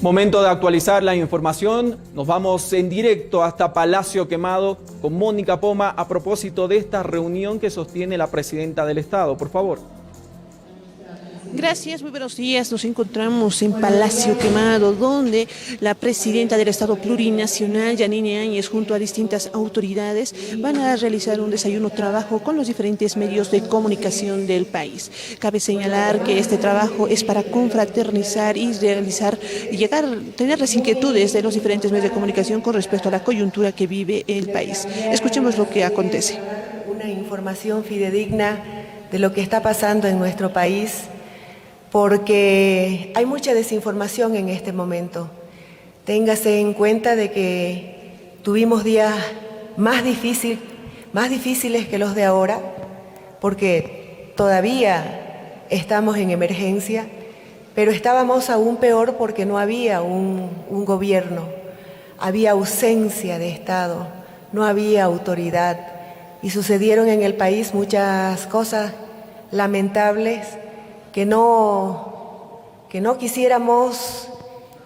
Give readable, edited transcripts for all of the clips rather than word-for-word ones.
Momento de actualizar la información. Nos vamos en directo hasta Palacio Quemado con Mónica Poma a propósito de esta reunión que sostiene la presidenta del Estado. Por favor. Gracias, muy buenos días. Nos encontramos en Palacio Quemado, donde la presidenta del Estado Plurinacional, Yanine Áñez, junto a distintas autoridades, van a realizar un desayuno trabajo con los diferentes medios de comunicación del país. Cabe señalar que este trabajo es para confraternizar y tener las inquietudes de los diferentes medios de comunicación con respecto a la coyuntura que vive el país. Escuchemos lo que acontece. Una información fidedigna de lo que está pasando en nuestro país, porque hay mucha desinformación en este momento. Téngase en cuenta de que tuvimos días más difíciles que los de ahora, porque todavía estamos en emergencia, pero estábamos aún peor porque no había un gobierno, había ausencia de Estado, no había autoridad, y sucedieron en el país muchas cosas lamentables que no quisiéramos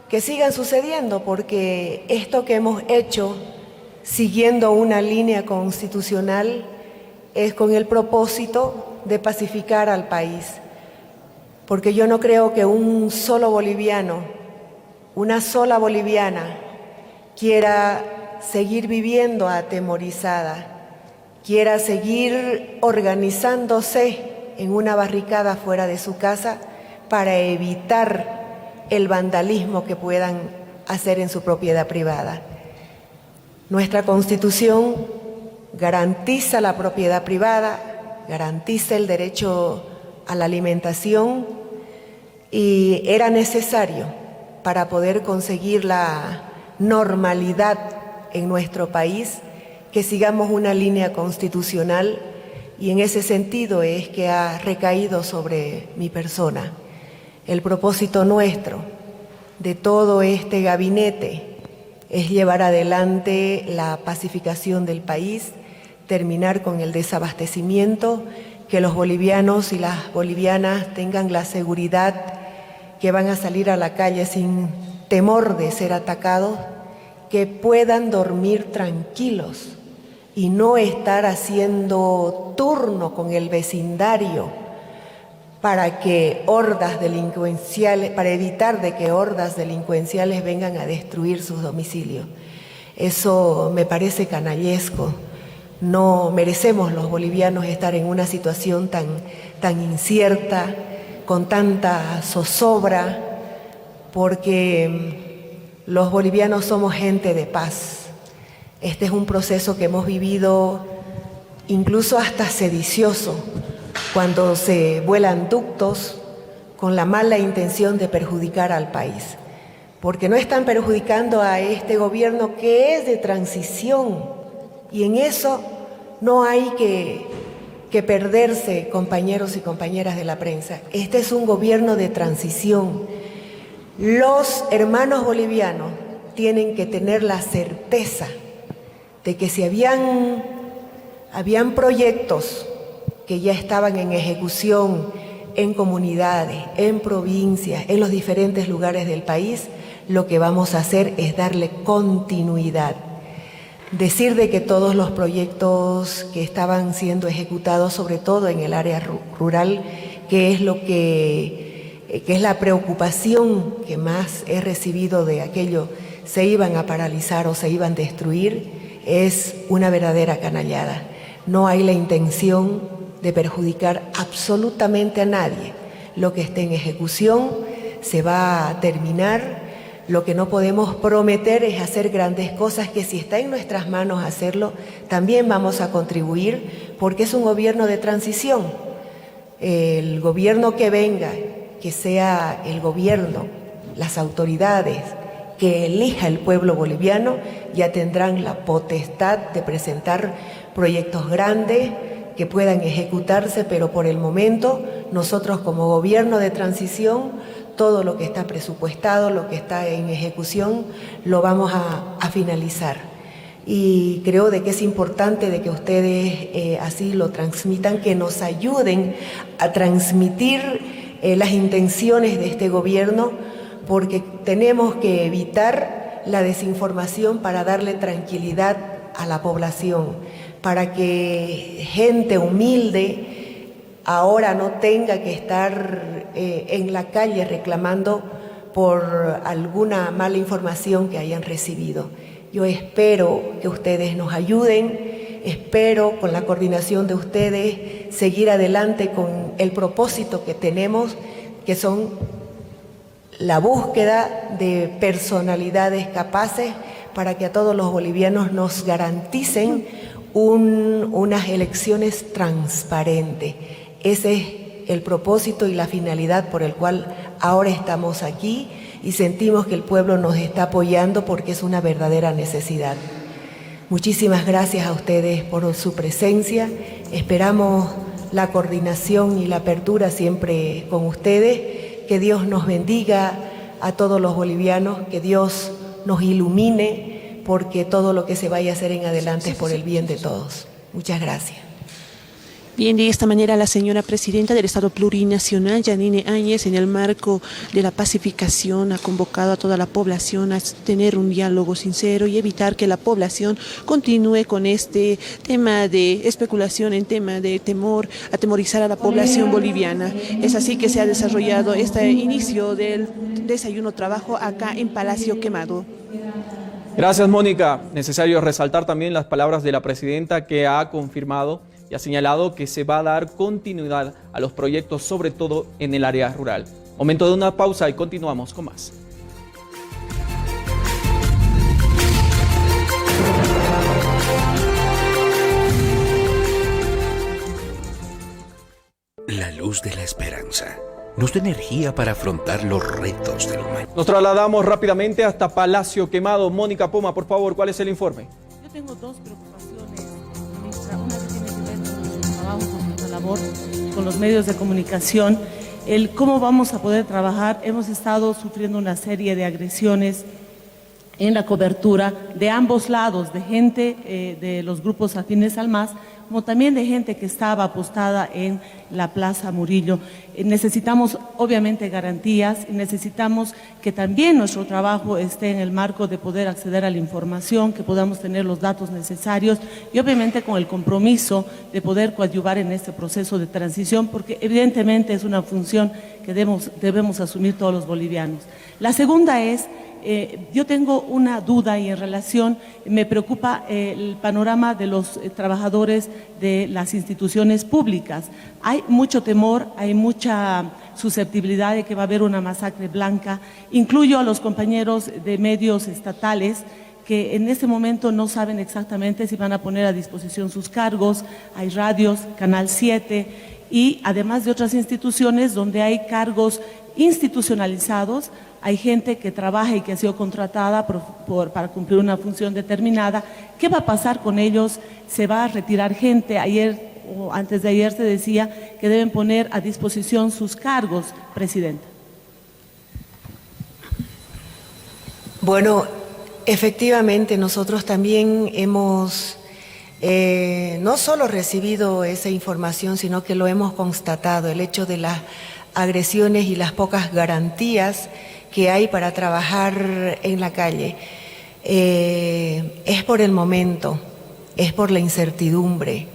que sigan sucediendo, porque esto que hemos hecho, siguiendo una línea constitucional, es con el propósito de pacificar al país. Porque yo no creo que un solo boliviano, una sola boliviana, quiera seguir viviendo atemorizada, quiera seguir organizándose en una barricada fuera de su casa para evitar el vandalismo que puedan hacer en su propiedad privada. Nuestra Constitución garantiza la propiedad privada, garantiza el derecho a la alimentación, y era necesario para poder conseguir la normalidad en nuestro país que sigamos una línea constitucional. Y en ese sentido es que ha recaído sobre mi persona. El propósito nuestro, de todo este gabinete, es llevar adelante la pacificación del país, terminar con el desabastecimiento, que los bolivianos y las bolivianas tengan la seguridad que van a salir a la calle sin temor de ser atacados, que puedan dormir tranquilos y no estar haciendo turno con el vecindario para que para evitar de que hordas delincuenciales vengan a destruir sus domicilios. Eso me parece canallesco. No merecemos los bolivianos estar en una situación tan incierta, con tanta zozobra, porque los bolivianos somos gente de paz. Este es un proceso que hemos vivido incluso hasta sedicioso, cuando se vuelan ductos con la mala intención de perjudicar al país. Porque no están perjudicando a este gobierno que es de transición, y en eso no hay que perderse, compañeros y compañeras de la prensa. Este es un gobierno de transición. Los hermanos bolivianos tienen que tener la certeza de que si habían proyectos que ya estaban en ejecución en comunidades, en provincias, en los diferentes lugares del país, lo que vamos a hacer es darle continuidad. Decir de que todos los proyectos que estaban siendo ejecutados, sobre todo en el área rural, que es la preocupación que más he recibido de aquello, se iban a paralizar o se iban a destruir, es una verdadera canallada. No hay la intención de perjudicar absolutamente a nadie. Lo que esté en ejecución se va a terminar. Lo que no podemos prometer es hacer grandes cosas, que si está en nuestras manos hacerlo, también vamos a contribuir, porque es un gobierno de transición. El gobierno que venga, que sea el gobierno, las autoridades que elija el pueblo boliviano, ya tendrán la potestad de presentar proyectos grandes que puedan ejecutarse, pero por el momento nosotros como gobierno de transición, todo lo que está presupuestado, lo que está en ejecución, lo vamos a finalizar. Y creo de que es importante de que ustedes así lo transmitan, que nos ayuden a transmitir las intenciones de este gobierno, porque tenemos que evitar la desinformación para darle tranquilidad a la población, para que gente humilde ahora no tenga que estar en la calle reclamando por alguna mala información que hayan recibido. Yo espero que ustedes nos ayuden, espero con la coordinación de ustedes seguir adelante con el propósito que tenemos, que son la búsqueda de personalidades capaces para que a todos los bolivianos nos garanticen unas elecciones transparentes. Ese es el propósito y la finalidad por el cual ahora estamos aquí y sentimos que el pueblo nos está apoyando porque es una verdadera necesidad. Muchísimas gracias a ustedes por su presencia. Esperamos la coordinación y la apertura siempre con ustedes. Que Dios nos bendiga a todos los bolivianos, que Dios nos ilumine, porque todo lo que se vaya a hacer en adelante es por el bien de todos. Muchas gracias. Bien, de esta manera la señora presidenta del Estado Plurinacional, Yanine Áñez, en el marco de la pacificación, ha convocado a toda la población a tener un diálogo sincero y evitar que la población continúe con este tema de especulación, en tema de temor, atemorizar a la población boliviana. Es así que se ha desarrollado este inicio del desayuno trabajo acá en Palacio Quemado. Gracias, Mónica. Necesario resaltar también las palabras de la presidenta, que ha confirmado y ha señalado que se va a dar continuidad a los proyectos, sobre todo en el área rural. Momento de una pausa y continuamos con más. La luz de la esperanza nos da energía para afrontar los retos del humano. Nos trasladamos rápidamente hasta Palacio Quemado. Mónica Poma, por favor, ¿cuál es el informe? Yo tengo dos preocupaciones, ministra. Una que tiene que ver con nuestro trabajo, con nuestra labor, con los medios de comunicación. El cómo vamos a poder trabajar. Hemos estado sufriendo una serie de agresiones en la cobertura de ambos lados, de gente de los grupos afines al MAS, como también de gente que estaba apostada en la Plaza Murillo. Necesitamos obviamente garantías, necesitamos que también nuestro trabajo esté en el marco de poder acceder a la información, que podamos tener los datos necesarios y obviamente con el compromiso de poder coadyuvar en este proceso de transición, porque evidentemente es una función que debemos asumir todos los bolivianos. La segunda es, yo tengo una duda y en relación, me preocupa el panorama de los trabajadores de las instituciones públicas. Hay mucho temor, hay mucha susceptibilidad de que va a haber una masacre blanca. Incluyo a los compañeros de medios estatales que en este momento no saben exactamente si van a poner a disposición sus cargos. Hay radios, Canal 7 y además de otras instituciones donde hay cargos institucionalizados. Hay gente que trabaja y que ha sido contratada para cumplir una función determinada. ¿Qué va a pasar con ellos? ¿Se va a retirar gente? Ayer o antes de ayer se decía que deben poner a disposición sus cargos, Presidenta. Bueno, efectivamente nosotros también hemos no solo recibido esa información, sino que lo hemos constatado, el hecho de las agresiones y las pocas garantías que hay para trabajar en la calle. Es por el momento, es por la incertidumbre,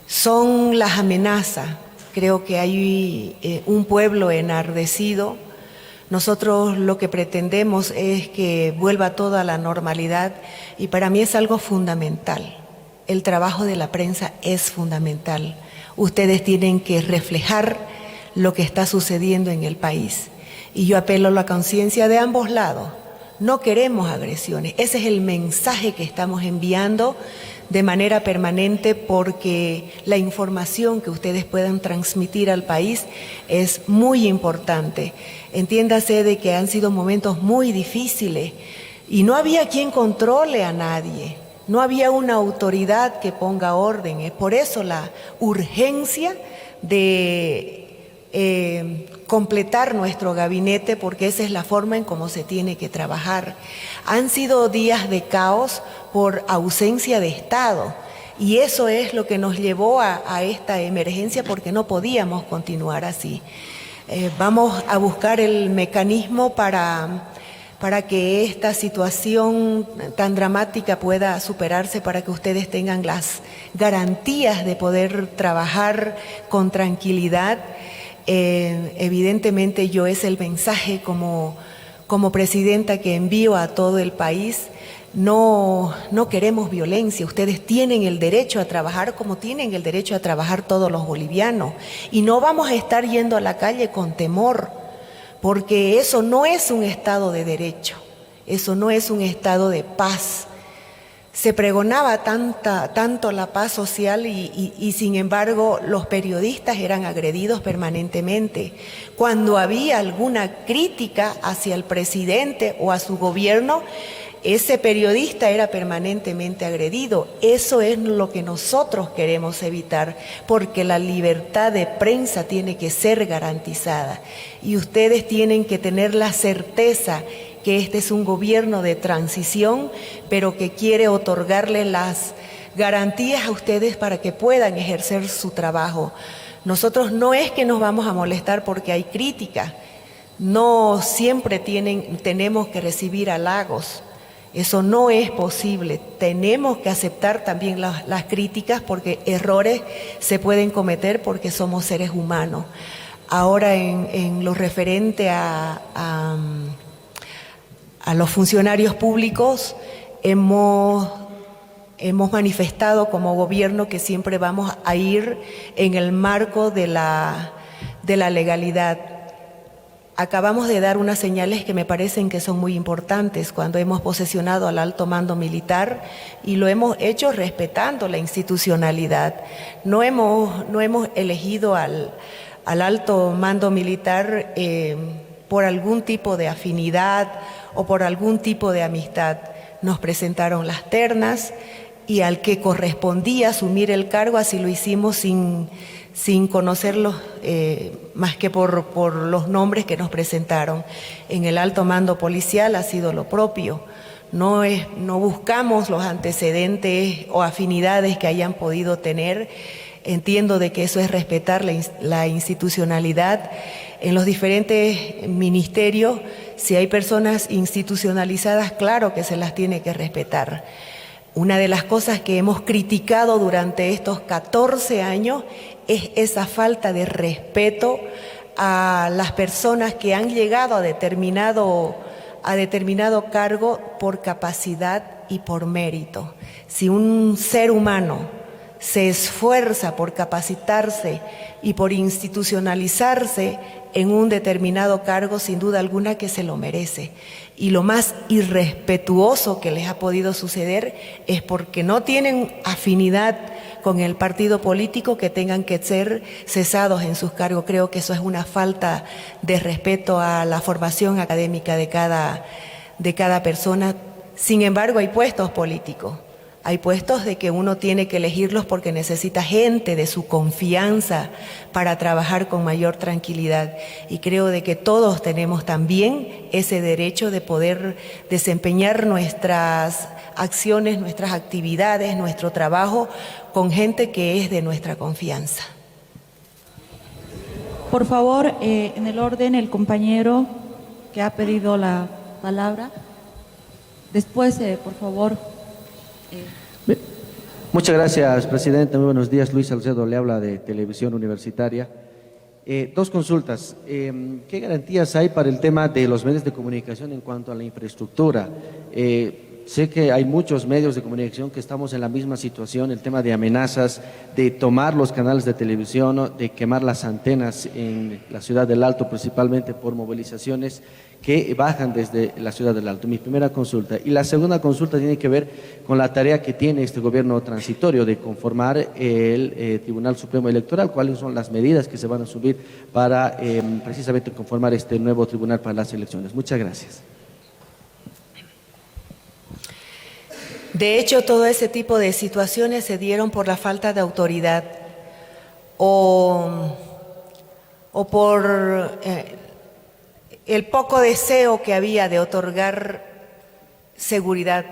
son las amenazas. Creo que hay un pueblo enardecido. Nosotros lo que pretendemos es que vuelva toda la normalidad y para mí es algo fundamental. El trabajo de la prensa es fundamental. Ustedes tienen que reflejar lo que está sucediendo en el país. Y yo apelo a la conciencia de ambos lados. No queremos agresiones. Ese es el mensaje que estamos enviando de manera permanente, porque la información que ustedes puedan transmitir al país es muy importante. Entiéndase de que han sido momentos muy difíciles y no había quien controle a nadie. No había una autoridad que ponga orden. Es por eso la urgencia de completar nuestro gabinete, porque esa es la forma en cómo se tiene que trabajar. Han sido días de caos por ausencia de Estado y eso es lo que nos llevó a esta emergencia, porque no podíamos continuar así. Vamos a buscar el mecanismo para para que esta situación tan dramática pueda superarse, para que ustedes tengan las garantías de poder trabajar con tranquilidad. Evidentemente yo es el mensaje como presidenta que envío a todo el país. No queremos violencia, ustedes tienen el derecho a trabajar como tienen el derecho a trabajar todos los bolivianos, y no vamos a estar yendo a la calle con temor, porque eso no es un Estado de derecho, eso no es un Estado de paz. Se pregonaba tanto la paz social y sin embargo los periodistas eran agredidos permanentemente. Cuando había alguna crítica hacia el presidente o a su gobierno, ese periodista era permanentemente agredido. Eso es lo que nosotros queremos evitar, porque la libertad de prensa tiene que ser garantizada. Y ustedes tienen que tener la certeza que este es un gobierno de transición, pero que quiere otorgarle las garantías a ustedes para que puedan ejercer su trabajo. Nosotros no es que nos vamos a molestar porque hay crítica, no siempre tenemos que recibir halagos. Eso no es posible. Tenemos que aceptar también las críticas, porque errores se pueden cometer porque somos seres humanos. Ahora en lo referente a los funcionarios públicos, hemos manifestado como gobierno que siempre vamos a ir en el marco de la legalidad. Acabamos de dar unas señales que me parecen que son muy importantes cuando hemos posesionado al alto mando militar, y lo hemos hecho respetando la institucionalidad. No hemos elegido al alto mando militar por algún tipo de afinidad o por algún tipo de amistad. Nos presentaron las ternas y al que correspondía asumir el cargo, así lo hicimos sin conocerlos más que por los nombres que nos presentaron. En el alto mando policial ha sido lo propio. No buscamos los antecedentes o afinidades que hayan podido tener. Entiendo de que eso es respetar la institucionalidad. En los diferentes ministerios, si hay personas institucionalizadas, claro que se las tiene que respetar. Una de las cosas que hemos criticado durante estos 14 años es esa falta de respeto a las personas que han llegado a determinado cargo por capacidad y por mérito. Si un ser humano se esfuerza por capacitarse y por institucionalizarse en un determinado cargo, sin duda alguna que se lo merece. Y lo más irrespetuoso que les ha podido suceder es porque no tienen afinidad con el partido político, que tengan que ser cesados en sus cargos. Creo que eso es una falta de respeto a la formación académica de cada persona. Sin embargo, hay puestos políticos. Hay puestos de que uno tiene que elegirlos porque necesita gente de su confianza para trabajar con mayor tranquilidad. Y creo de que todos tenemos también ese derecho de poder desempeñar nuestras acciones, nuestras actividades, nuestro trabajo con gente que es de nuestra confianza. Por favor, en el orden, el compañero que ha pedido la palabra. Después, por favor. Muchas gracias, presidente. Muy buenos días. Luis Salcedo le habla de Televisión Universitaria. Dos consultas. ¿Qué garantías hay para el tema de los medios de comunicación en cuanto a la infraestructura? Sé que hay muchos medios de comunicación que estamos en la misma situación, el tema de amenazas, de tomar los canales de televisión, de quemar las antenas en la ciudad del Alto, principalmente por movilizaciones que bajan desde la ciudad del Alto. Mi primera consulta. Y la segunda consulta tiene que ver con la tarea que tiene este gobierno transitorio de conformar el Tribunal Supremo Electoral. ¿Cuáles son las medidas que se van a subir para precisamente conformar este nuevo tribunal para las elecciones? Muchas gracias. De hecho, todo ese tipo de situaciones se dieron por la falta de autoridad o por el poco deseo que había de otorgar seguridad,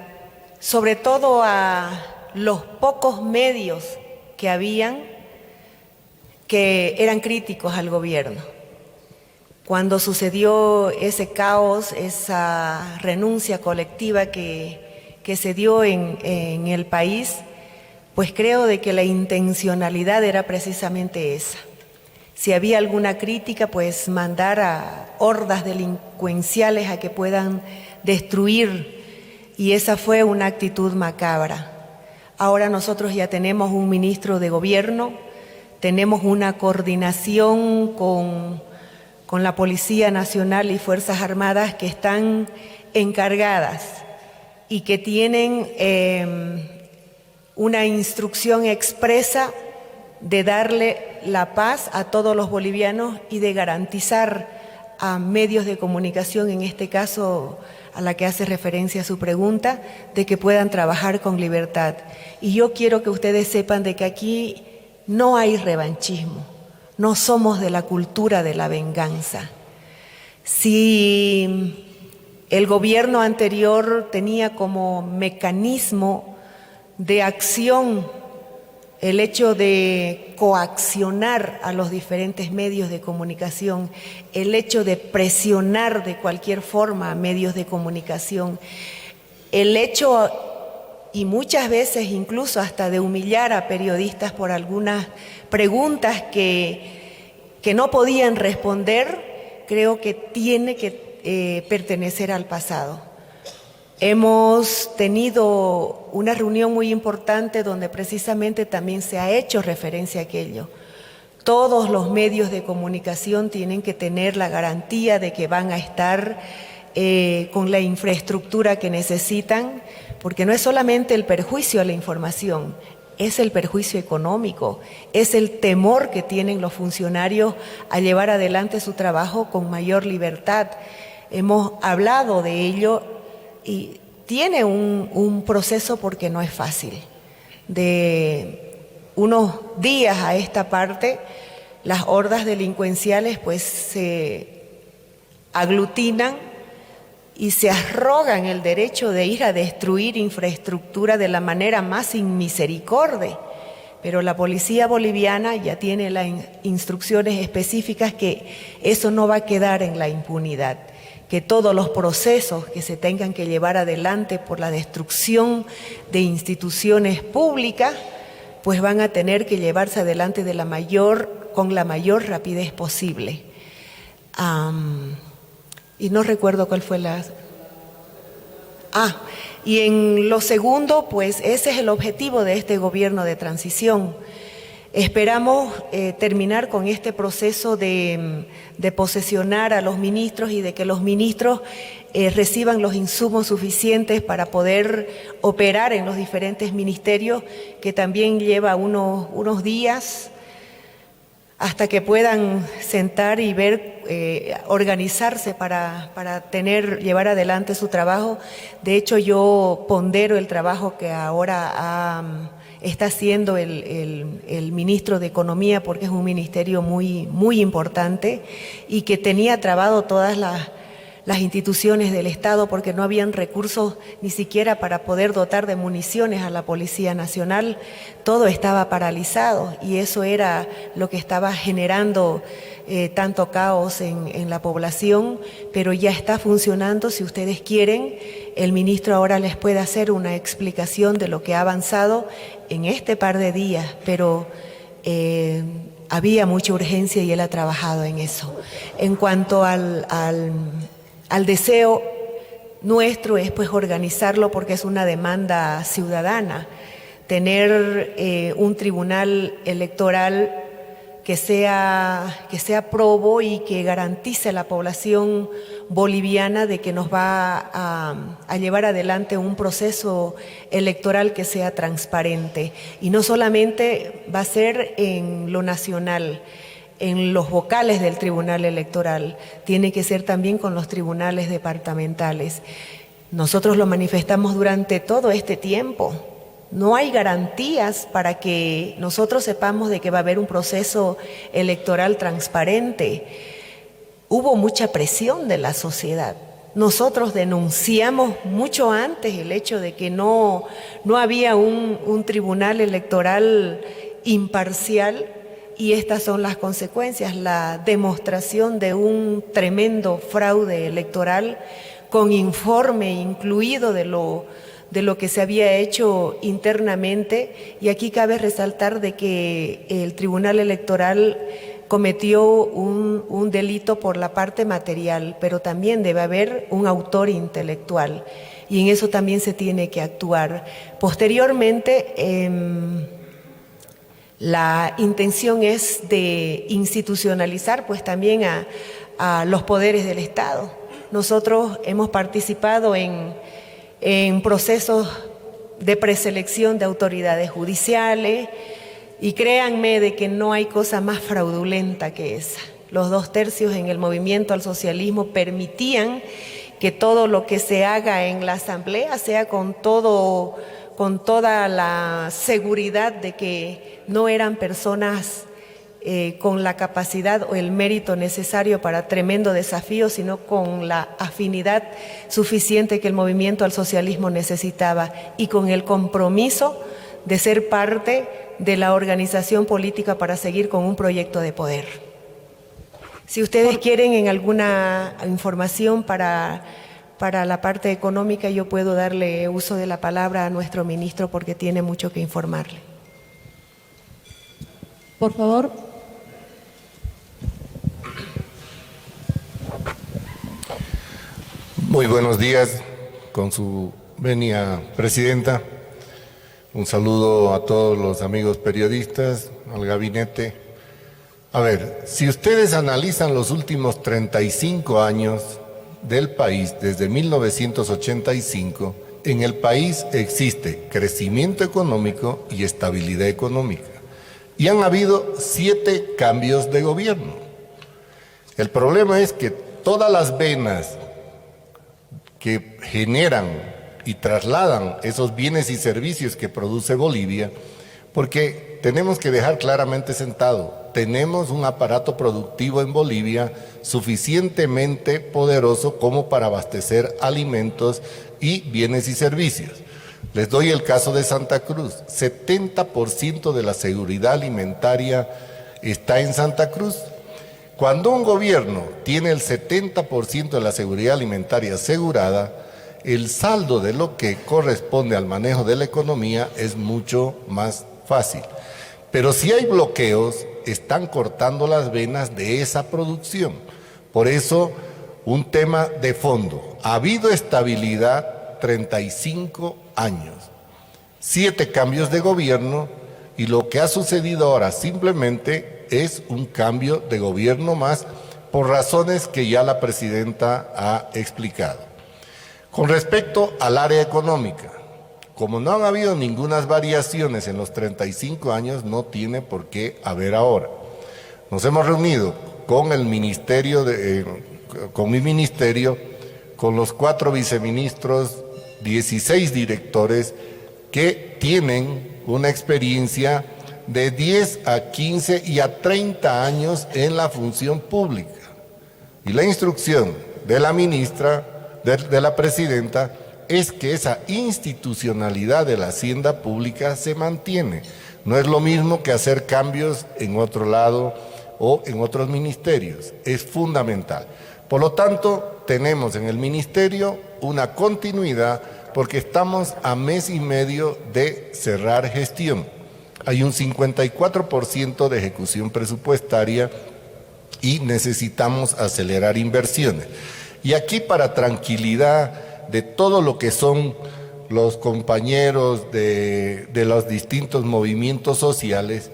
sobre todo a los pocos medios que habían que eran críticos al gobierno. Cuando sucedió ese caos, esa renuncia colectiva que se dio en el país, pues creo de que la intencionalidad era precisamente esa. Si había alguna crítica, pues mandar a hordas delincuenciales a que puedan destruir, y esa fue una actitud macabra. Ahora nosotros ya tenemos un ministro de gobierno, tenemos una coordinación con la Policía Nacional y Fuerzas Armadas que están encargadas y que tienen una instrucción expresa de darle la paz a todos los bolivianos y de garantizar a medios de comunicación, en este caso a la que hace referencia su pregunta, de que puedan trabajar con libertad. Y yo quiero que ustedes sepan de que aquí no hay revanchismo, no somos de la cultura de la venganza. Si el gobierno anterior tenía como mecanismo de acción el hecho de coaccionar a los diferentes medios de comunicación, el hecho de presionar de cualquier forma a medios de comunicación, el hecho, y muchas veces incluso hasta de humillar a periodistas por algunas preguntas que no podían responder, creo que tiene que pertenecer al pasado. Hemos tenido una reunión muy importante donde precisamente también se ha hecho referencia a aquello. Todos los medios de comunicación tienen que tener la garantía de que van a estar con la infraestructura que necesitan, porque no es solamente el perjuicio a la información, es el perjuicio económico, es el temor que tienen los funcionarios a llevar adelante su trabajo con mayor libertad. Hemos hablado de ello y tiene un proceso porque no es fácil. De unos días a esta parte, las hordas delincuenciales pues se aglutinan y se arrogan el derecho de ir a destruir infraestructura de la manera más sin misericordia. Pero la policía boliviana ya tiene las instrucciones específicas que eso no va a quedar en la impunidad, que todos los procesos que se tengan que llevar adelante por la destrucción de instituciones públicas, pues van a tener que llevarse adelante con la mayor rapidez posible. Y no recuerdo cuál fue la... y en lo segundo, pues ese es el objetivo de este gobierno de transición. Esperamos terminar con este proceso de posesionar a los ministros y de que los ministros reciban los insumos suficientes para poder operar en los diferentes ministerios, que también lleva unos días hasta que puedan sentar y ver, organizarse para llevar adelante su trabajo. De hecho, yo pondero el trabajo que ahora está haciendo el ministro de Economía, porque es un ministerio muy, muy importante y que tenía trabado todas las instituciones del Estado porque no habían recursos ni siquiera para poder dotar de municiones a la Policía Nacional. Todo estaba paralizado y eso era lo que estaba generando tanto caos en la población, pero ya está funcionando. Si ustedes quieren, el ministro ahora les puede hacer una explicación de lo que ha avanzado en este par de días, pero había mucha urgencia y él ha trabajado en eso. En cuanto al deseo nuestro es pues organizarlo, porque es una demanda ciudadana, tener un tribunal electoral que sea probo y que garantice a la población boliviana de que nos va a llevar adelante un proceso electoral que sea transparente. Y no solamente va a ser en lo nacional, en los vocales del Tribunal Electoral, tiene que ser también con los tribunales departamentales. Nosotros lo manifestamos durante todo este tiempo. No hay garantías para que nosotros sepamos de que va a haber un proceso electoral transparente. Hubo mucha presión de la sociedad. Nosotros denunciamos mucho antes el hecho de que no había un tribunal electoral imparcial, y estas son las consecuencias, la demostración de un tremendo fraude electoral con informe incluido de lo que se había hecho internamente, y aquí cabe resaltar de que el Tribunal Electoral cometió un delito por la parte material, pero también debe haber un autor intelectual, y en eso también se tiene que actuar. Posteriormente, la intención es de institucionalizar pues también a los poderes del Estado. Nosotros hemos participado en procesos de preselección de autoridades judiciales, y créanme de que no hay cosa más fraudulenta que esa. Los 2/3 en el movimiento al socialismo permitían que todo lo que se haga en la asamblea sea con toda la seguridad de que no eran personas con la capacidad o el mérito necesario para tremendo desafío, sino con la afinidad suficiente que el movimiento al socialismo necesitaba, y con el compromiso de ser parte de la organización política para seguir con un proyecto de poder. Si ustedes quieren en alguna información para la parte económica, yo puedo darle uso de la palabra a nuestro ministro porque tiene mucho que informarle. Por favor. Muy buenos días, con su venia, presidenta. Un saludo a todos los amigos periodistas, al gabinete. A ver, si ustedes analizan los últimos 35 años del país, desde 1985, en el país existe crecimiento económico y estabilidad económica. Y han habido 7 cambios de gobierno. El problema es que todas las venas que generan y trasladan esos bienes y servicios que produce Bolivia, porque tenemos que dejar claramente sentado, tenemos un aparato productivo en Bolivia suficientemente poderoso como para abastecer alimentos y bienes y servicios. Les doy el caso de Santa Cruz. 70% de la seguridad alimentaria está en Santa Cruz. Cuando un gobierno tiene el 70% de la seguridad alimentaria asegurada, el saldo de lo que corresponde al manejo de la economía es mucho más fácil. Pero si hay bloqueos, están cortando las venas de esa producción. Por eso, un tema de fondo. Ha habido estabilidad 35 años, 7 cambios de gobierno, y lo que ha sucedido ahora simplemente es un cambio de gobierno más por razones que ya la presidenta ha explicado. Con respecto al área económica, como no han habido ninguna variaciones en los 35 años, no tiene por qué haber ahora. Nos hemos reunido con el ministerio, con mi ministerio, con los 4 viceministros, 16 directores que tienen una experiencia de 10 a 15 y a 30 años en la función pública. Y la instrucción de la ministra, de la presidenta, es que esa institucionalidad de la hacienda pública se mantiene. No es lo mismo que hacer cambios en otro lado o en otros ministerios. Es fundamental. Por lo tanto, tenemos en el ministerio una continuidad porque estamos a mes y medio de cerrar gestión. Hay un 54% de ejecución presupuestaria y necesitamos acelerar inversiones. Y aquí, para tranquilidad de todo lo que son los compañeros de los distintos movimientos sociales,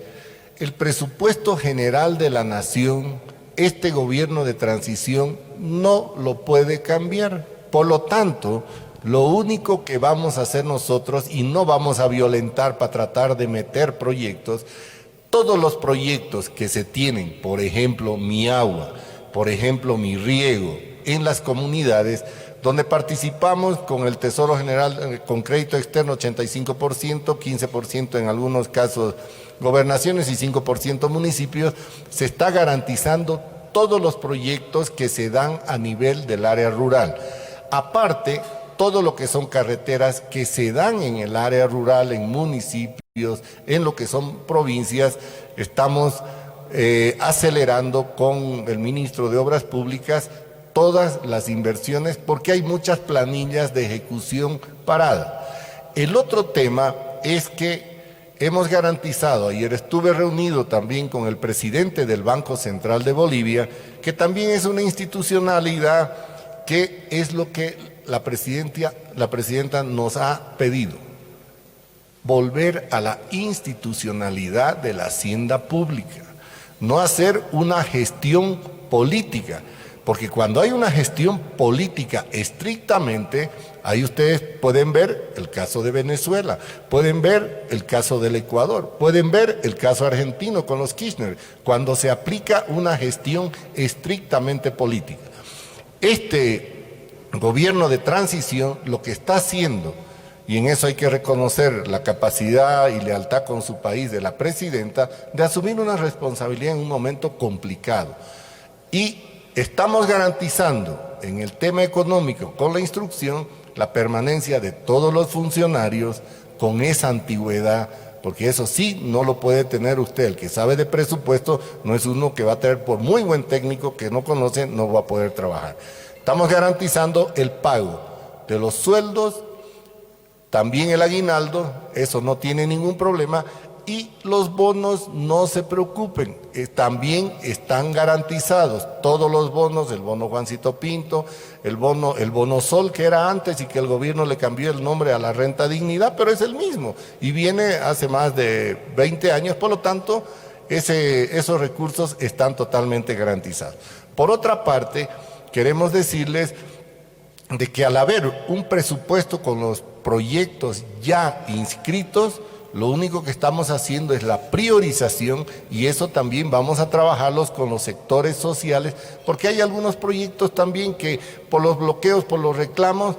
el presupuesto general de la nación, este gobierno de transición no lo puede cambiar. Por lo tanto, lo único que vamos a hacer nosotros, y no vamos a violentar para tratar de meter proyectos, todos los proyectos que se tienen, por ejemplo, Mi Agua, por ejemplo, Mi Riego, en las comunidades, donde participamos con el Tesoro General, con crédito externo 85%, 15% en algunos casos gobernaciones y 5% municipios, se está garantizando todos los proyectos que se dan a nivel del área rural. Aparte, todo lo que son carreteras que se dan en el área rural, en municipios, en lo que son provincias, estamos acelerando con el ministro de Obras Públicas todas las inversiones porque hay muchas planillas de ejecución paradas. El otro tema es que hemos garantizado, ayer estuve reunido también con el presidente del Banco Central de Bolivia, que también es una institucionalidad que es lo que la presidenta nos ha pedido, volver a la institucionalidad de la hacienda pública, no hacer una gestión política, porque cuando hay una gestión política estrictamente, ahí ustedes pueden ver el caso de Venezuela, pueden ver el caso del Ecuador, pueden ver el caso argentino con los Kirchner, cuando se aplica una gestión estrictamente política. Este gobierno de transición lo que está haciendo, y en eso hay que reconocer la capacidad y lealtad con su país de la presidenta, de asumir una responsabilidad en un momento complicado. Y estamos garantizando en el tema económico, con la instrucción, la permanencia de todos los funcionarios con esa antigüedad, porque eso sí no lo puede tener usted. El que sabe de presupuesto no es uno que va a tener, por muy buen técnico que no conoce, no va a poder trabajar. Estamos garantizando el pago de los sueldos, también el aguinaldo, eso no tiene ningún problema. Y los bonos, no se preocupen, también están garantizados, todos los bonos, el bono Juancito Pinto, el bono Sol que era antes y que el gobierno le cambió el nombre a la renta dignidad, pero es el mismo y viene hace más de 20 años, por lo tanto, esos recursos están totalmente garantizados. Por otra parte, queremos decirles de que al haber un presupuesto con los proyectos ya inscritos, lo único que estamos haciendo es la priorización y eso también vamos a trabajarlos con los sectores sociales, porque hay algunos proyectos también que por los bloqueos, por los reclamos,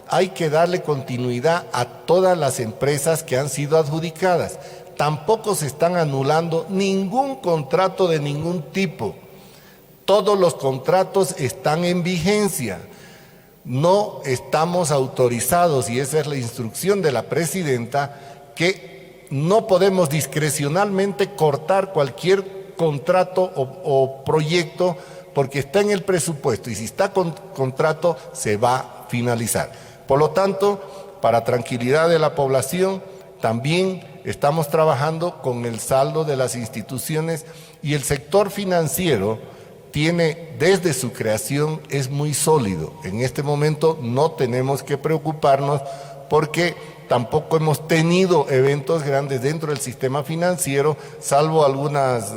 hay que darle continuidad a todas las empresas que han sido adjudicadas. Tampoco se están anulando ningún contrato de ningún tipo. Todos los contratos están en vigencia. No estamos autorizados, y esa es la instrucción de la presidenta, que no podemos discrecionalmente cortar cualquier contrato o proyecto porque está en el presupuesto y si está con contrato se va a finalizar. Por lo tanto, para tranquilidad de la población, también estamos trabajando con el saldo de las instituciones y el sector financiero tiene, desde su creación, es muy sólido. En este momento no tenemos que preocuparnos porque tampoco hemos tenido eventos grandes dentro del sistema financiero, salvo algunas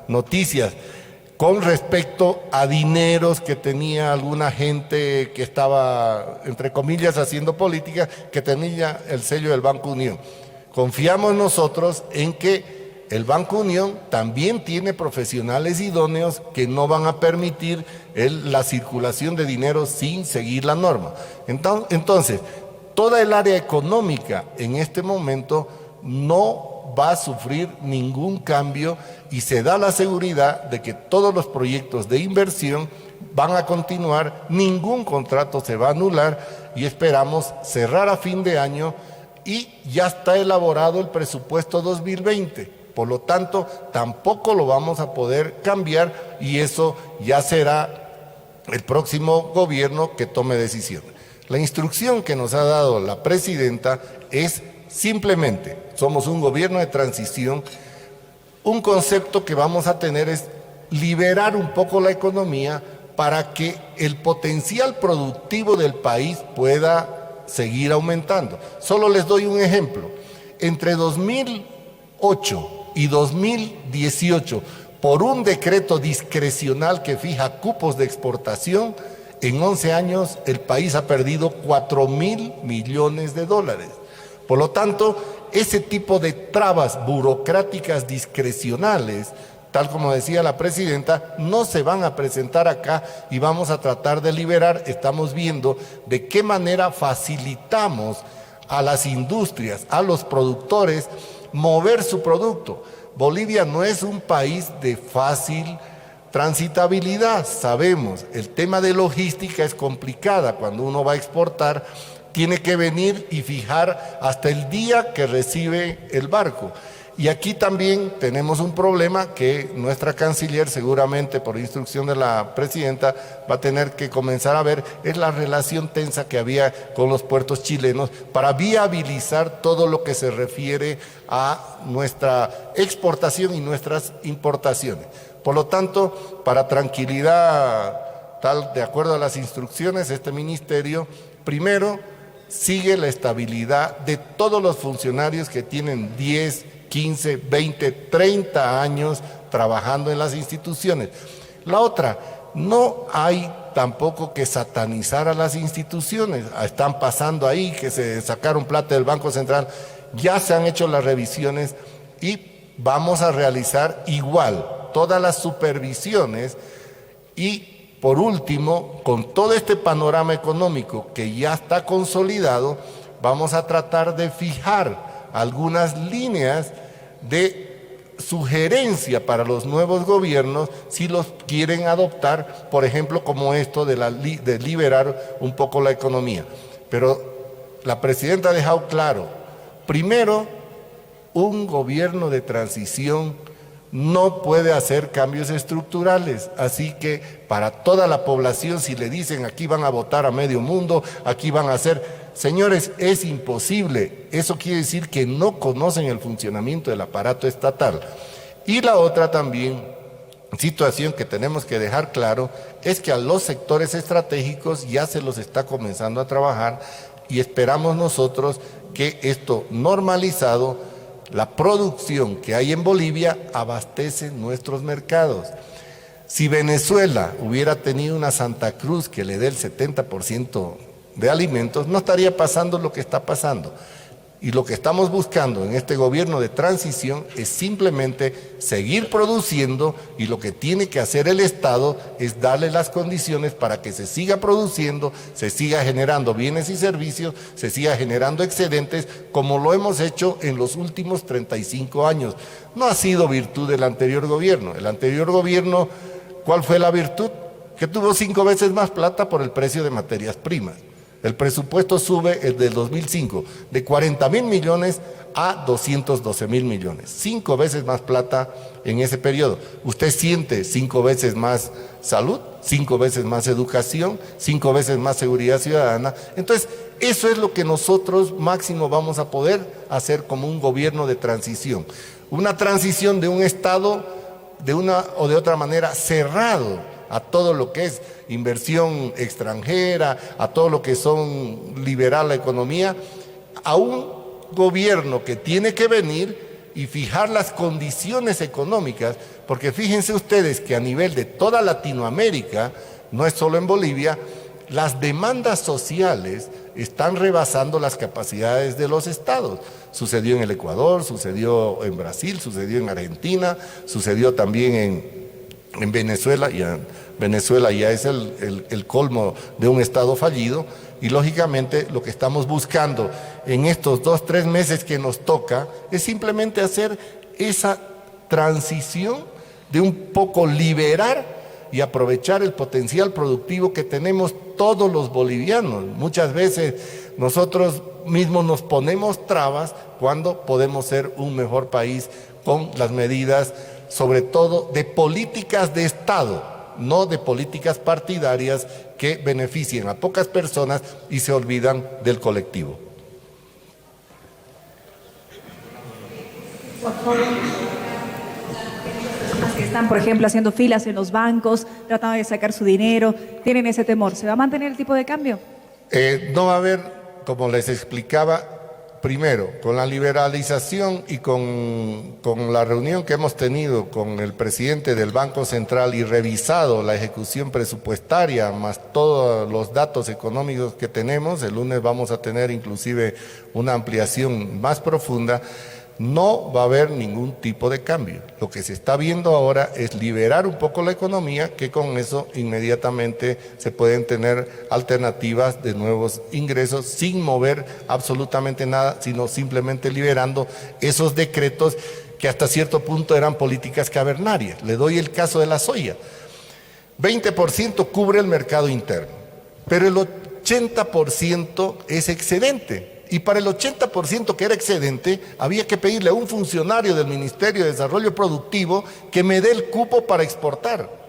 noticias con respecto a dineros que tenía alguna gente que estaba, entre comillas, haciendo política, que tenía el sello del Banco Unión. Confiamos nosotros en que el Banco Unión también tiene profesionales idóneos que no van a permitir la circulación de dinero sin seguir la norma. Entonces, toda el área económica en este momento no va a sufrir ningún cambio y se da la seguridad de que todos los proyectos de inversión van a continuar, ningún contrato se va a anular y esperamos cerrar a fin de año y ya está elaborado el presupuesto 2020. Por lo tanto, tampoco lo vamos a poder cambiar y eso ya será el próximo gobierno que tome decisiones. La instrucción que nos ha dado la presidenta es simplemente, somos un gobierno de transición, un concepto que vamos a tener es liberar un poco la economía para que el potencial productivo del país pueda seguir aumentando. Solo les doy un ejemplo. Entre 2008 y 2018, por un decreto discrecional que fija cupos de exportación, en 11 años el país ha perdido 4.000 millones de dólares. Por lo tanto, ese tipo de trabas burocráticas discrecionales, tal como decía la presidenta, no se van a presentar acá y vamos a tratar de liberar. Estamos viendo de qué manera facilitamos a las industrias, a los productores, mover su producto. Bolivia no es un país de fácil transitabilidad, sabemos, el tema de logística es complicada, cuando uno va a exportar tiene que venir y fijar hasta el día que recibe el barco Y aquí también tenemos un problema que nuestra canciller, seguramente por instrucción de la presidenta, va a tener que comenzar a ver, es la relación tensa que había con los puertos chilenos para viabilizar todo lo que se refiere a nuestra exportación y nuestras importaciones. Por lo tanto, para tranquilidad de acuerdo a las instrucciones, este ministerio primero sigue la estabilidad de todos los funcionarios que tienen 10, 15, 20, 30 años trabajando en las instituciones. La otra, no hay tampoco que satanizar a las instituciones. Están pasando ahí que se sacaron plata del Banco Central, ya se han hecho las revisiones y vamos a realizar igual todas las supervisiones. Y por último, con todo este panorama económico que ya está consolidado, vamos a tratar de fijar algunas líneas de sugerencia para los nuevos gobiernos si los quieren adoptar, por ejemplo, como esto de liberar un poco la economía. Pero la presidenta ha dejado claro, primero, un gobierno de transición no puede hacer cambios estructurales, así que para toda la población, si le dicen aquí van a votar a medio mundo, aquí van a hacer... Señores, es imposible. Eso quiere decir que no conocen el funcionamiento del aparato estatal. Y la otra también situación que tenemos que dejar claro es que a los sectores estratégicos ya se los está comenzando a trabajar y esperamos nosotros que esto normalizado, la producción que hay en Bolivia abastece nuestros mercados. Si Venezuela hubiera tenido una Santa Cruz que le dé el 70% de alimentos, no estaría pasando lo que está pasando. Y lo que estamos buscando en este gobierno de transición es simplemente seguir produciendo, y lo que tiene que hacer el Estado es darle las condiciones para que se siga produciendo, se siga generando bienes y servicios, se siga generando excedentes, como lo hemos hecho en los últimos 35 años. No ha sido virtud del anterior gobierno. El anterior gobierno, ¿cuál fue la virtud? Que tuvo 5 veces más plata por el precio de materias primas. El presupuesto sube desde el 2005 de 40.000 millones a 212.000 millones. 5 veces más plata en ese periodo. Usted siente 5 veces más salud, 5 veces más educación, 5 veces más seguridad ciudadana. Entonces, eso es lo que nosotros máximo vamos a poder hacer como un gobierno de transición. Una transición de un Estado de una o de otra manera cerrado a todo lo que es inversión extranjera, a todo lo que son liberar la economía, a un gobierno que tiene que venir y fijar las condiciones económicas, porque fíjense ustedes que a nivel de toda Latinoamérica, no es solo en Bolivia, las demandas sociales están rebasando las capacidades de los estados. Sucedió en el Ecuador, sucedió en Brasil, sucedió en Argentina, sucedió también en Venezuela. Venezuela ya es el colmo de un Estado fallido, y lógicamente lo que estamos buscando en estos 2-3 meses que nos toca es simplemente hacer esa transición de un poco liberar y aprovechar el potencial productivo que tenemos todos los bolivianos. Muchas veces nosotros mismos nos ponemos trabas cuando podemos ser un mejor país con las medidas, sobre todo de políticas de Estado, no de políticas partidarias que beneficien a pocas personas y se olvidan del colectivo. Personas que están, por ejemplo, haciendo filas en los bancos, tratando de sacar su dinero, tienen ese temor. ¿Se va a mantener el tipo de cambio? No va a haber, como les explicaba, primero, con la liberalización y con la reunión que hemos tenido con el presidente del Banco Central y revisado la ejecución presupuestaria, más todos los datos económicos que tenemos, el lunes vamos a tener inclusive una ampliación más profunda, no va a haber ningún tipo de cambio. Lo que se está viendo ahora es liberar un poco la economía, que con eso inmediatamente se pueden tener alternativas de nuevos ingresos sin mover absolutamente nada, sino simplemente liberando esos decretos que hasta cierto punto eran políticas cavernarias. Le doy el caso de la soya. 20% cubre el mercado interno, pero el 80% es excedente. Y para el 80% que era excedente, había que pedirle a un funcionario del Ministerio de Desarrollo Productivo que me dé el cupo para exportar.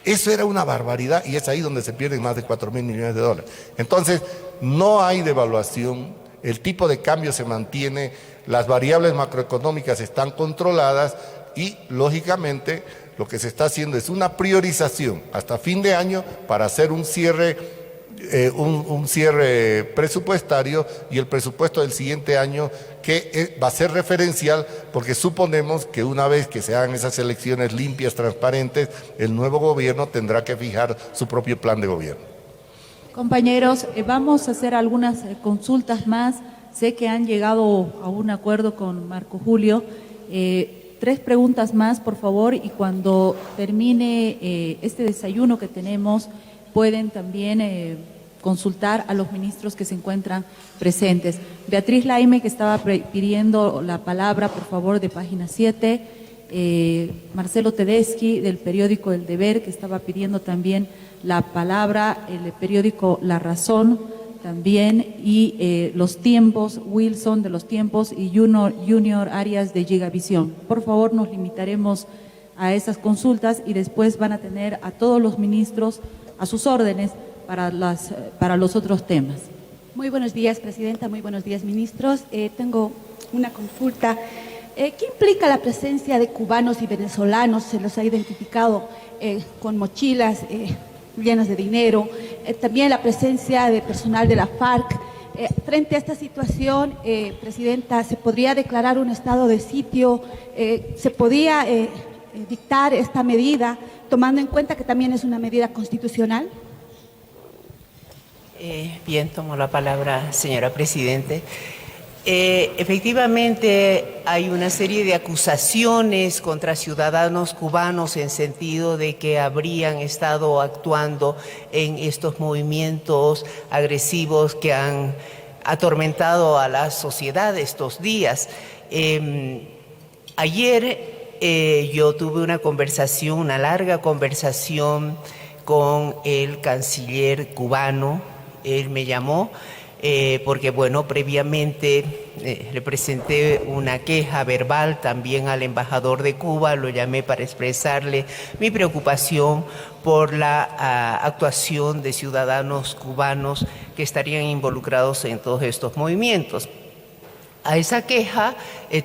Eso era una barbaridad y es ahí donde se pierden más de 4.000 millones de dólares. Entonces, no hay devaluación, el tipo de cambio se mantiene, las variables macroeconómicas están controladas y, lógicamente, lo que se está haciendo es una priorización hasta fin de año para hacer un cierre presupuestario y el presupuesto del siguiente año que va a ser referencial porque suponemos que una vez que se hagan esas elecciones limpias, transparentes, el nuevo gobierno tendrá que fijar su propio plan de gobierno. Compañeros, vamos a hacer algunas consultas más. Sé que han llegado a un acuerdo con Marco Julio. 3 preguntas más, por favor, y cuando termine este desayuno que tenemos, pueden también consultar a los ministros que se encuentran presentes. Beatriz Laime, que estaba pidiendo la palabra, por favor, de página 7. Marcelo Tedeschi, del periódico El Deber, que estaba pidiendo también la palabra, el periódico La Razón también, y Los Tiempos, Wilson de Los Tiempos, y Junior Arias de Gigavisión. Por favor, nos limitaremos a esas consultas y después van a tener a todos los ministros a sus órdenes para los otros temas. Muy buenos días, Presidenta. Muy buenos días, ministros. Tengo una consulta. ¿Qué implica la presencia de cubanos y venezolanos? Se los ha identificado con mochilas llenas de dinero. También la presencia de personal de la FARC. Frente a esta situación, Presidenta, ¿se podría declarar un estado de sitio? ¿Se podría dictar esta medida, tomando en cuenta que también es una medida constitucional? Bien, tomo la palabra, señora Presidente. Efectivamente, hay una serie de acusaciones contra ciudadanos cubanos en sentido de que habrían estado actuando en estos movimientos agresivos que han atormentado a la sociedad estos días. Ayer yo tuve una larga conversación con el canciller cubano. Él me llamó porque, bueno, previamente le presenté una queja verbal también al embajador de Cuba, lo llamé para expresarle mi preocupación por la actuación de ciudadanos cubanos que estarían involucrados en todos estos movimientos. A esa queja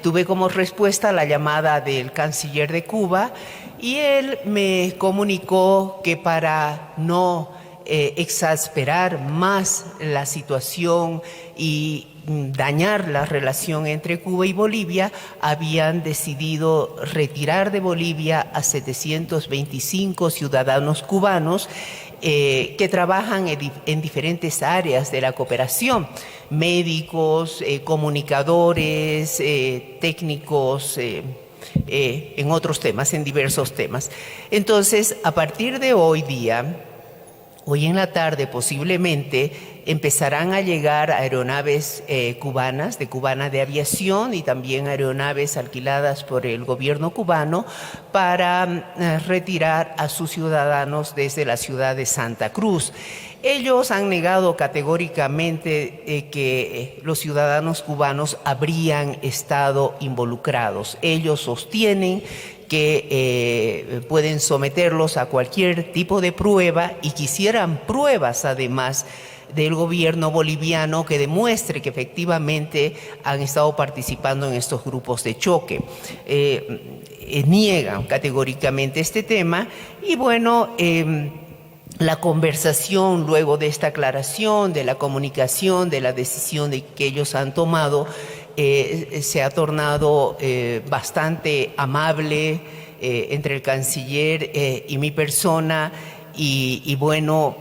tuve como respuesta la llamada del canciller de Cuba y él me comunicó que para no exasperar más la situación y dañar la relación entre Cuba y Bolivia, habían decidido retirar de Bolivia a 725 ciudadanos cubanos que trabajan en diferentes áreas de la cooperación, médicos, comunicadores, técnicos, en otros temas, en diversos temas. Entonces, a partir de hoy día, hoy en la tarde posiblemente empezarán a llegar aeronaves cubanas, de Cubana de Aviación, y también aeronaves alquiladas por el gobierno cubano para retirar a sus ciudadanos desde la ciudad de Santa Cruz. Ellos han negado categóricamente que los ciudadanos cubanos habrían estado involucrados. Ellos sostienen que pueden someterlos a cualquier tipo de prueba y quisieran pruebas además del gobierno boliviano que demuestre que efectivamente han estado participando en estos grupos de choque. Niegan categóricamente este tema y bueno, la conversación luego de esta aclaración, de la comunicación, de la decisión que ellos han tomado, se ha tornado bastante amable entre el canciller y mi persona y bueno,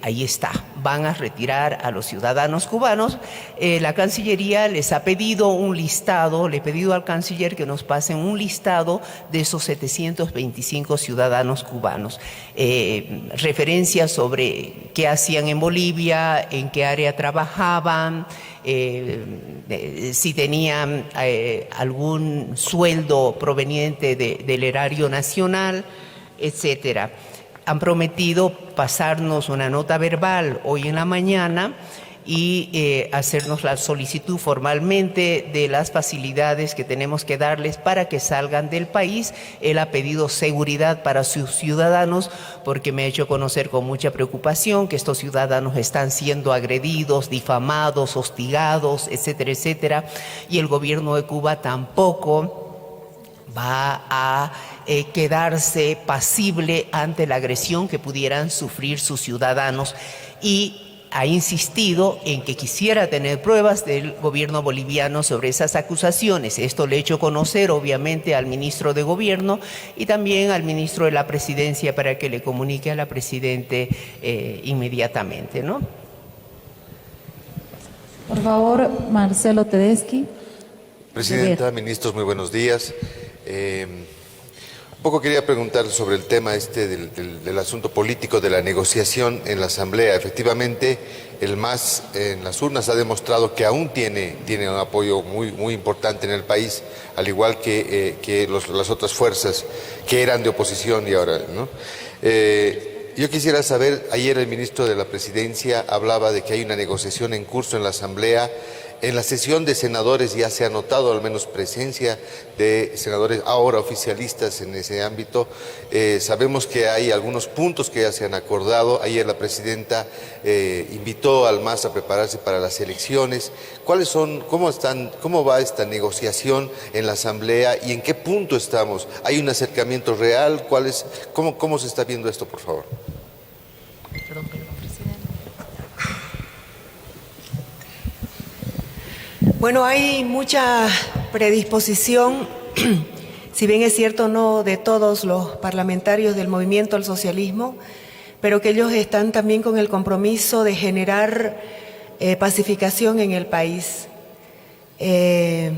ahí está, van a retirar a los ciudadanos cubanos. La Cancillería les ha pedido un listado, le he pedido al canciller que nos pasen un listado de esos 725 ciudadanos cubanos, referencias sobre qué hacían en Bolivia, en qué área trabajaban, si tenían algún sueldo proveniente del erario nacional, etcétera. Han prometido pasarnos una nota verbal hoy en la mañana y hacernos la solicitud formalmente de las facilidades que tenemos que darles para que salgan del país. Él ha pedido seguridad para sus ciudadanos porque me ha hecho conocer con mucha preocupación que estos ciudadanos están siendo agredidos, difamados, hostigados, etcétera, etcétera, y el gobierno de Cuba tampoco va a quedarse pasible ante la agresión que pudieran sufrir sus ciudadanos, y ha insistido en que quisiera tener pruebas del gobierno boliviano sobre esas acusaciones. Esto le he hecho conocer obviamente al ministro de Gobierno y también al ministro de la Presidencia para que le comunique a la Presidente inmediatamente, ¿no? Por favor, Marcelo Tedeschi. Presidenta, ministros, muy buenos días. Un poco quería preguntar sobre el tema del asunto político de la negociación en la Asamblea. Efectivamente, el MAS en las urnas ha demostrado que aún tiene un apoyo muy importante en el país, al igual que las otras fuerzas que eran de oposición y ahora, ¿no? Yo quisiera saber, ayer el ministro de la Presidencia hablaba de que hay una negociación en curso en la Asamblea. En la sesión de senadores ya se ha notado al menos presencia de senadores ahora oficialistas en ese ámbito. Sabemos que hay algunos puntos que ya se han acordado. Ayer la presidenta invitó al MAS a prepararse para las elecciones. ¿Cómo va esta negociación en la Asamblea y en qué punto estamos? ¿Hay un acercamiento real? ¿Cómo se está viendo esto, por favor? Bueno, hay mucha predisposición, si bien es cierto no de todos los parlamentarios del movimiento al socialismo, pero que ellos están también con el compromiso de generar pacificación en el país. De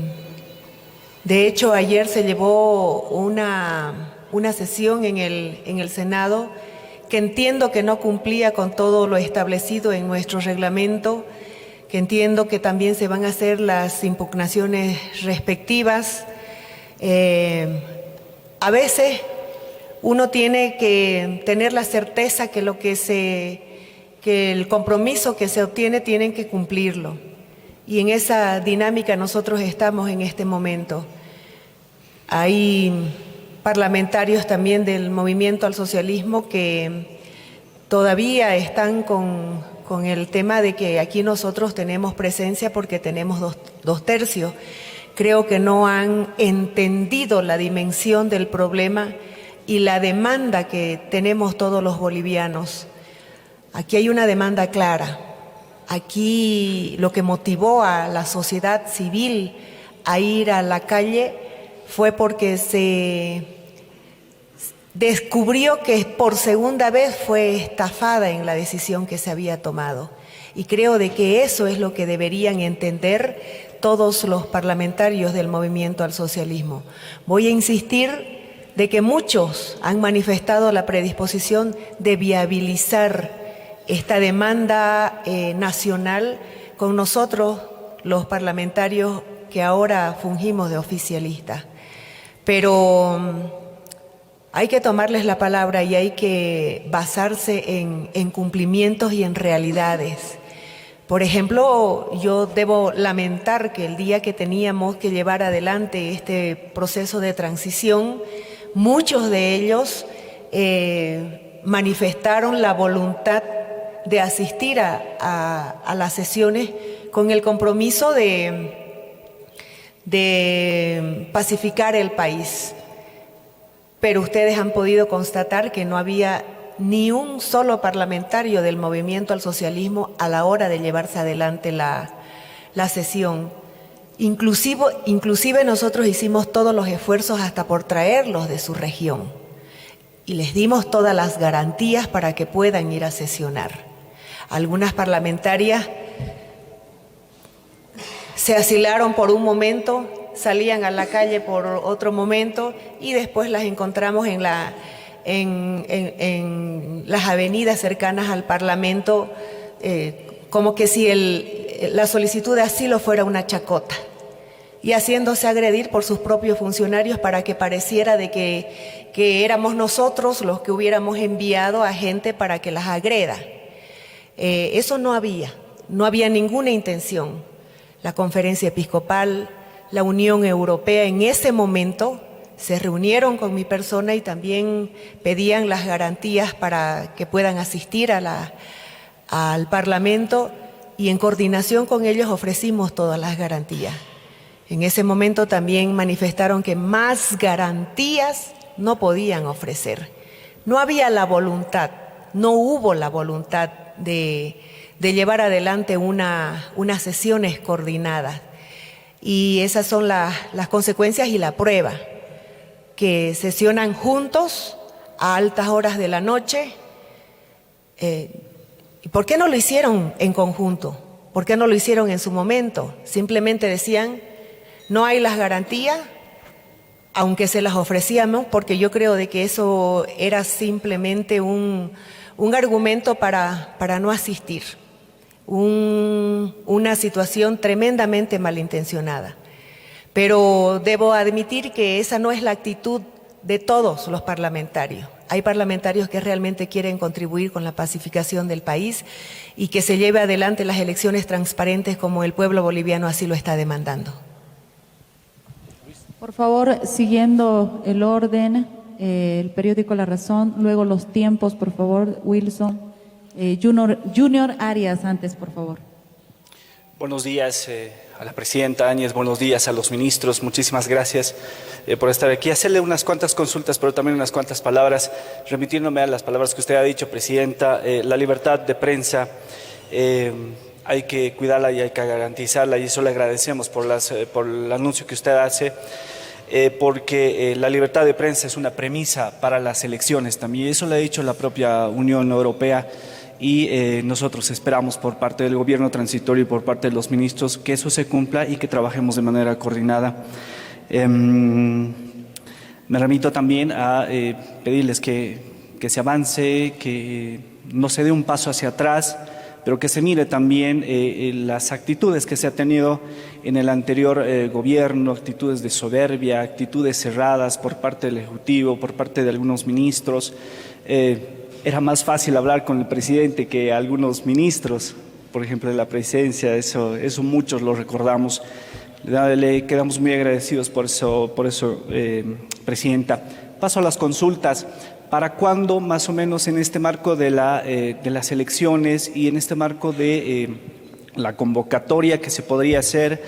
hecho, ayer se llevó una sesión en el Senado que entiendo que no cumplía con todo lo establecido en nuestro reglamento, que entiendo que también se van a hacer las impugnaciones respectivas. A veces uno tiene que tener la certeza que que el compromiso que se obtiene tienen que cumplirlo. Y en esa dinámica nosotros estamos en este momento. Hay parlamentarios también del movimiento al socialismo que todavía están con el tema de que aquí nosotros tenemos presencia porque tenemos dos tercios. Creo que no han entendido la dimensión del problema y la demanda que tenemos todos los bolivianos. Aquí hay una demanda clara. Aquí lo que motivó a la sociedad civil a ir a la calle fue porque se descubrió que por segunda vez fue estafada en la decisión que se había tomado. Y creo de que eso es lo que deberían entender todos los parlamentarios del movimiento al socialismo. Voy a insistir de que muchos han manifestado la predisposición de viabilizar esta demanda nacional con nosotros, los parlamentarios que ahora fungimos de oficialistas. Pero hay que tomarles la palabra y hay que basarse en cumplimientos y en realidades. Por ejemplo, yo debo lamentar que el día que teníamos que llevar adelante este proceso de transición, muchos de ellos manifestaron la voluntad de asistir a las sesiones con el compromiso de pacificar el país. Pero ustedes han podido constatar que no había ni un solo parlamentario del movimiento al socialismo a la hora de llevarse adelante la sesión. Inclusive nosotros hicimos todos los esfuerzos hasta por traerlos de su región y les dimos todas las garantías para que puedan ir a sesionar. Algunas parlamentarias se asilaron por un momento, salían a la calle por otro momento y después las encontramos en las avenidas cercanas al Parlamento, como que si la solicitud de asilo fuera una chacota, y haciéndose agredir por sus propios funcionarios para que pareciera de que éramos nosotros los que hubiéramos enviado a gente para que las agreda. Eso no había. no había ninguna intención. La Conferencia Episcopal, la Unión Europea en ese momento se reunieron con mi persona y también pedían las garantías para que puedan asistir al Parlamento, y en coordinación con ellos ofrecimos todas las garantías. En ese momento también manifestaron que más garantías no podían ofrecer. No había la voluntad, no hubo la voluntad de llevar adelante unas sesiones coordinadas. Y esas son las consecuencias y la prueba, que sesionan juntos a altas horas de la noche. ¿Por qué no lo hicieron en conjunto? ¿Por qué no lo hicieron en su momento? Simplemente decían, no hay las garantías, aunque se las ofrecíamos, porque yo creo de que eso era simplemente un argumento para no asistir. Una situación tremendamente malintencionada. Pero debo admitir que esa no es la actitud de todos los parlamentarios. Hay parlamentarios que realmente quieren contribuir con la pacificación del país y que se lleve adelante las elecciones transparentes como el pueblo boliviano así lo está demandando. Por favor, siguiendo el orden, el periódico La Razón, luego los tiempos, por favor, Wilson. Junior Arias antes, por favor. Buenos días a la presidenta Áñez, buenos días a los ministros, muchísimas gracias por estar aquí. Hacerle unas cuantas consultas, pero también unas cuantas palabras, remitiéndome a las palabras que usted ha dicho, presidenta. La libertad de prensa hay que cuidarla y hay que garantizarla, y eso le agradecemos por el anuncio que usted hace, porque la libertad de prensa es una premisa para las elecciones también, eso lo ha dicho la propia Unión Europea. Y nosotros esperamos por parte del gobierno transitorio y por parte de los ministros que eso se cumpla y que trabajemos de manera coordinada. Me remito también a pedirles que se avance, que no se dé un paso hacia atrás, pero que se mire también las actitudes que se ha tenido en el anterior gobierno, actitudes de soberbia, actitudes cerradas por parte del Ejecutivo, por parte de algunos ministros. Era más fácil hablar con el presidente que algunos ministros, por ejemplo, de la presidencia, eso muchos lo recordamos. Le quedamos muy agradecidos por eso, presidenta. Paso a las consultas. ¿Para cuándo, más o menos, en este marco de las elecciones y en este marco de la convocatoria que se podría hacer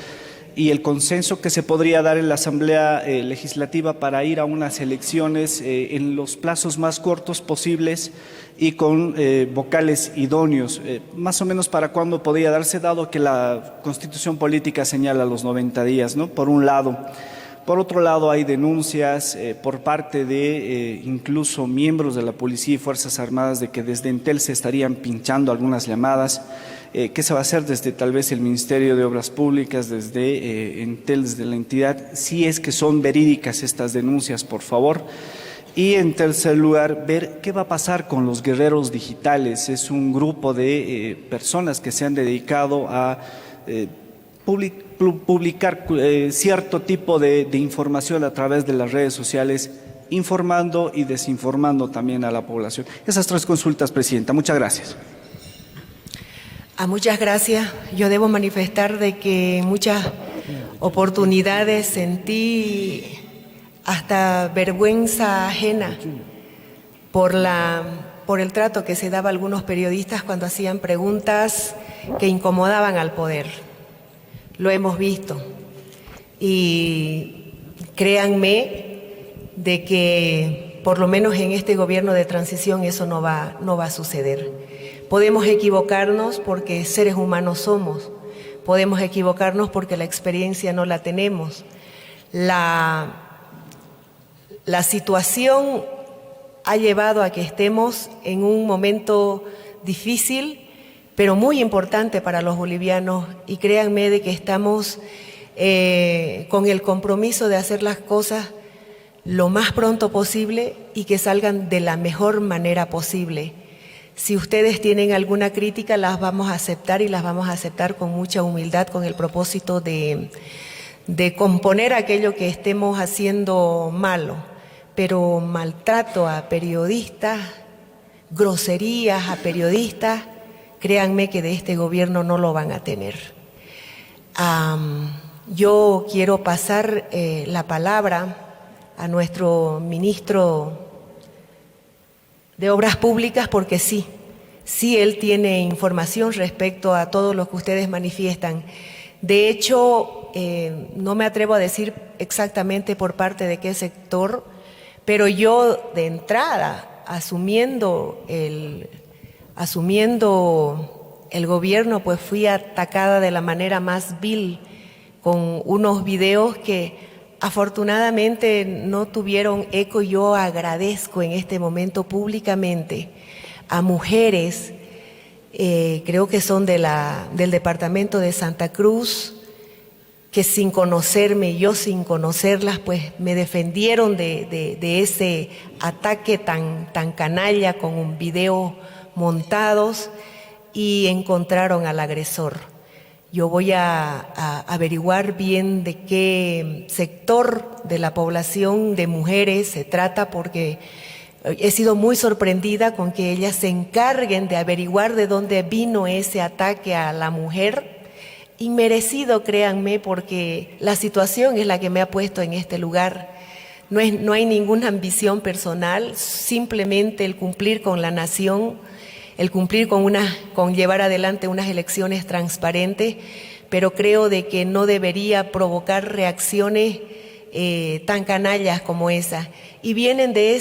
y el consenso que se podría dar en la Asamblea Legislativa para ir a unas elecciones en los plazos más cortos posibles y con vocales idóneos? Más o menos para cuándo podría darse, dado que la Constitución Política señala los 90 días, ¿no? Por un lado. Por otro lado, hay denuncias por parte de incluso miembros de la Policía y Fuerzas Armadas de que desde Entel se estarían pinchando algunas llamadas. ¿Qué se va a hacer desde tal vez el Ministerio de Obras Públicas, desde Entel, desde la entidad? Si es que son verídicas estas denuncias, por favor. Y en tercer lugar, ver qué va a pasar con los guerreros digitales. Es un grupo de personas que se han dedicado a publicar cierto tipo de información a través de las redes sociales, informando y desinformando también a la población. Esas tres consultas, presidenta. Muchas gracias. Muchas gracias. Yo debo manifestar de que en muchas oportunidades sentí hasta vergüenza ajena por el trato que se daba a algunos periodistas cuando hacían preguntas que incomodaban al poder. Lo hemos visto. Y créanme de que por lo menos en este gobierno de transición eso no va a suceder. Podemos equivocarnos porque seres humanos somos, podemos equivocarnos porque la experiencia no la tenemos. La situación ha llevado a que estemos en un momento difícil, pero muy importante para los bolivianos, y créanme de que estamos con el compromiso de hacer las cosas lo más pronto posible y que salgan de la mejor manera posible. Si ustedes tienen alguna crítica, las vamos a aceptar y las vamos a aceptar con mucha humildad, con el propósito de componer aquello que estemos haciendo malo. Pero maltrato a periodistas, groserías a periodistas, créanme que de este gobierno no lo van a tener. Yo quiero pasar la palabra a nuestro ministro de Obras Públicas porque sí, él tiene información respecto a todo lo que ustedes manifiestan. De hecho, no me atrevo a decir exactamente por parte de qué sector, pero yo de entrada, asumiendo el gobierno, pues fui atacada de la manera más vil con unos videos que afortunadamente no tuvieron eco. Yo agradezco en este momento públicamente a mujeres, creo que son del departamento de Santa Cruz, que sin conocerme, yo sin conocerlas, pues me defendieron de ese ataque tan canalla con un video montados y encontraron al agresor. Yo voy a averiguar bien de qué sector de la población de mujeres se trata, porque he sido muy sorprendida con que ellas se encarguen de averiguar de dónde vino ese ataque a la mujer. Inmerecido, créanme, porque la situación es la que me ha puesto en este lugar. No hay ninguna ambición personal, simplemente el cumplir con la nación, el cumplir con llevar adelante unas elecciones transparentes, pero creo de que no debería provocar reacciones tan canallas como esa. Y vienen de